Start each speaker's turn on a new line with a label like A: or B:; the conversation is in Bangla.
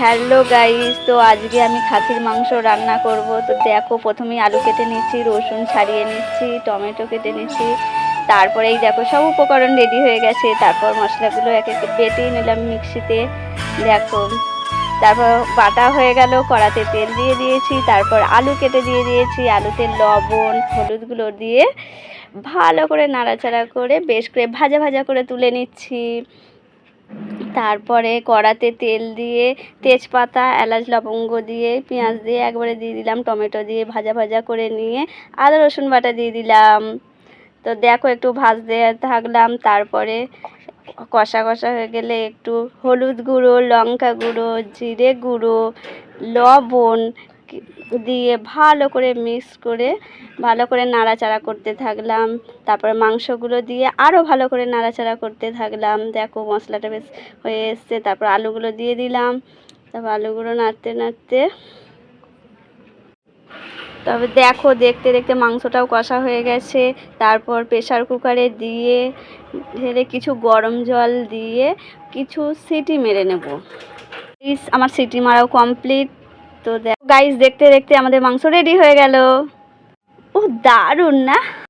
A: হ্যালো গাইস, তো আজকে আমি খাসির মাংস রান্না করব। তো দেখো, প্রথমেই আলু কেটে নিচ্ছি, রসুন ছাড়িয়ে নিচ্ছি, টমেটো কেটে নিচ্ছি। তারপরে এই দেখো সব উপকরণ রেডি হয়ে গেছে। তারপর মশলাগুলো এক এক বেটে নিলাম মিক্সিতে। দেখো, তারপর বাটা হয়ে গেল, কড়াতে তেল দিয়ে দিয়েছি, তারপর আলু কেটে দিয়ে দিয়েছি, আলুতে লবণ হলুদগুলো দিয়ে ভালো করে নাড়াচাড়া করে বেশ করে ভাজা ভাজা করে তুলে নিচ্ছি। তারপরে কড়াতে তেল দিয়ে তেজপাতা, এলাচ, লবঙ্গ দিয়ে পেঁয়াজ দিয়ে একবারে দিয়ে দিলাম, টমেটো দিয়ে ভাজা ভাজা করে নিয়ে আদা রসুন বাটা দিয়ে দিলাম। তো দেখো, একটু ভাজতে থাকলাম। তারপরে কষা কষা হয়ে গেলে একটু হলুদ গুঁড়ো, লঙ্কা গুঁড়ো, জিরে গুঁড়ো, লবণ দিয়ে ভালো করে মিক্স করে ভালো করে নাড়াচাড়া করতে থাকলাম। তারপরে মাংসগুলো দিয়ে আরও ভালো করে নাড়াচাড়া করতে থাকলাম। দেখো মশলাটা বেশ হয়ে এসছে। তারপর আলুগুলো দিয়ে দিলাম। তারপর আলুগুলো নাড়তে নাড়তে তবে দেখো, দেখতে দেখতে মাংসটাও কষা হয়ে গেছে। তারপর প্রেসার কুকারে দিয়ে ঢেলে কিছু গরম জল দিয়ে কিছু সিটি মেরে নেব। আমার সিটি মারাও কমপ্লিট। তো দেখো গাইস, দেখতে দেখতে আমাদের মাংস রেডি হয়ে গেল। ও দারুণ না?